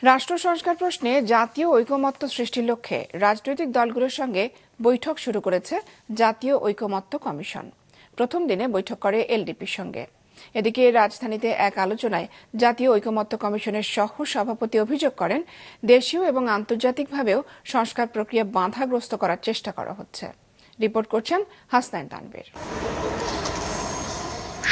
রাষ্ট্র সংস্কার প্রশ্নে জাতীয় ঐকমত্য সৃষ্টির লক্ষ্যে রাজনৈতিক দলগুলোর সঙ্গে বৈঠক শুরু করেছে জাতীয় ঐকমত্য কমিশন। প্রথম দিনে বৈঠক করে এলডিপির সঙ্গে। এদিকে রাজধানীতে এক আলোচনায় জাতীয় ঐকমত্য কমিশনের সহ সভাপতি অভিযোগ করেন, দেশীয় এবং আন্তর্জাতিকভাবেও সংস্কার প্রক্রিয়া বাধাগ্রস্ত করার চেষ্টা করা হচ্ছে। রিপোর্ট করছেন হাসনাইন তানভীর।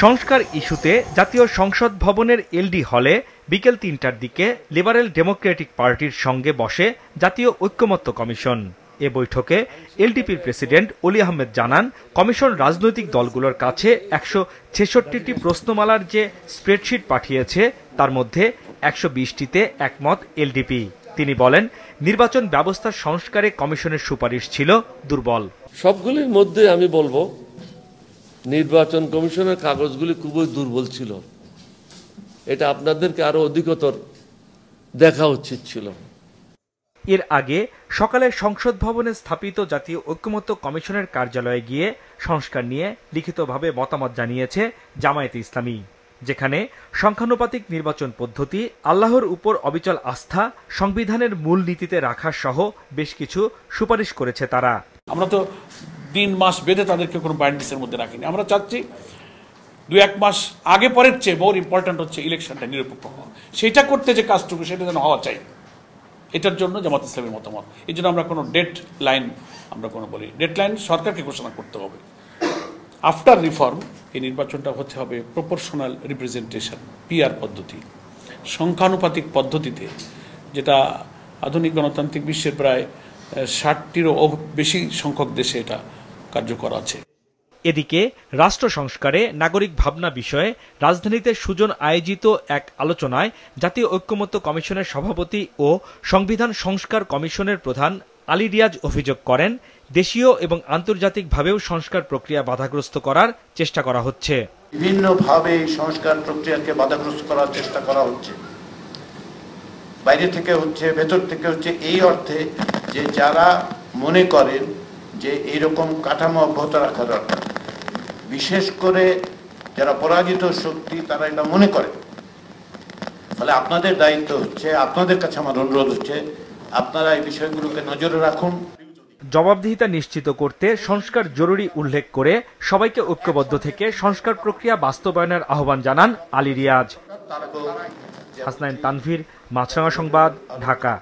সংস্কার ইস্যুতে জাতীয় সংসদ ভবনের এলডি হলে বিকেল ৩টার দিকে লিবারেল ডেমোক্রেটিক পার্টির সঙ্গে বসে জাতীয় ঐকমত্য কমিশন। এ বৈঠকে এলডিপির প্রেসিডেন্ট অলি আহমেদ জানান, কমিশন রাজনৈতিক দলগুলোর কাছে ১৬৬টি প্রশ্নমালার যে স্প্রেডশিট পাঠিয়েছে তার মধ্যে ১২০টিতে একমত এলডিপি। তিনি বলেন, নির্বাচন ব্যবস্থা সংস্কারে কমিশনের সুপারিশ ছিল দুর্বল। সবগুলির মধ্যে আমি বলবো নির্বাচন কমিশনের কাগজগুলি খুবই দুর্বল ছিল। এটা আপনাদেরকে আরো অধিকতর দেখা উচিত ছিল। এর আগে সকালে সংসদ ভবনে স্থাপিত জাতীয় ঐকমত্য কমিশনের কার্যালয়ে গিয়ে সংস্কার নিয়ে লিখিতভাবে মতামত জানিয়েছে জামায়াতে ইসলামী, যেখানে সংখ্যানুপাতিক নির্বাচন পদ্ধতি, আল্লাহর উপর অবিচল আস্থা, সংবিধানের মূল নীতিতে রাখা সহ বেশ কিছু সুপারিশ করেছে তারা। আমরা তো ৩ মাস বেঁধে তাদেরকে কোনো বাইন্ডিংসের মধ্যে রাখিনি। আমরা চাচ্ছি ২-১ মাস আগে পরের চেয়ে মোর ইম্পর্টেন্ট হচ্ছে ইলেকশনটা নিরপেক্ষ হওয়া। সেটা করতে যে কাজটুকু সেটা যেন হওয়া চাই, এটার জন্য জামাত ইসলামের মতামত। এই জন্য আমরা কোনো ডেড লাইন সরকারকে ঘোষণা করতে হবে। আফটার রিফর্ম এই নির্বাচনটা হতে হবে প্রপোর্শনাল রিপ্রেজেন্টেশন, পিআর পদ্ধতি, সংখ্যানুপাতিক পদ্ধতিতে, যেটা আধুনিক গণতান্ত্রিক বিশ্বের প্রায় ৬০টিরও বেশি সংখ্যক দেশে এটা কার্যকর আছে। এদিকে রাষ্ট্র সংস্কারে নাগরিক ভাবনা বিষয়ে রাজধানীতে সুজন আয়োজিত এক আলোচনায় জাতীয় ঐকমত্য কমিশনের সভাপতি ও সংবিধান সংস্কার কমিশনের প্রধান আলী রিয়াজ অভিযোগ করেন, দেশীয় এবং আন্তর্জাতিকভাবেও সংস্কার প্রক্রিয়া বাধাগ্রস্ত করার চেষ্টা করা হচ্ছে। বিভিন্নভাবে সংস্কার প্রক্রিয়াকে বাধাগ্রস্ত করার চেষ্টা করা হচ্ছে, বাইরে থেকে হচ্ছে, ভেতর থেকে হচ্ছে, এই অর্থে যে যারা মনে করেন যে এইরকম কাঠামো অব্যাহত রাখা দরকার, বিশেষ করে যারা পরাজিত শক্তি তারা এটা মনে করে। ফলে আপনাদের দায়িত্ব হচ্ছে, আপনাদের কাছে আমার অনুরোধ হচ্ছে, আপনারা এই বিষয়গুলোকে নজরে রাখুন। জবাবদিহিতা নিশ্চিত করতে সংস্কার জরুরি উল্লেখ করে সবাইকে ঐক্যবদ্ধ থেকে সংস্কার প্রক্রিয়া বাস্তবায়নের আহ্বান জানান আলী রিয়াজ। হাসনাইন তানভীর, মাছরাঙা সংবাদ, ঢাকা।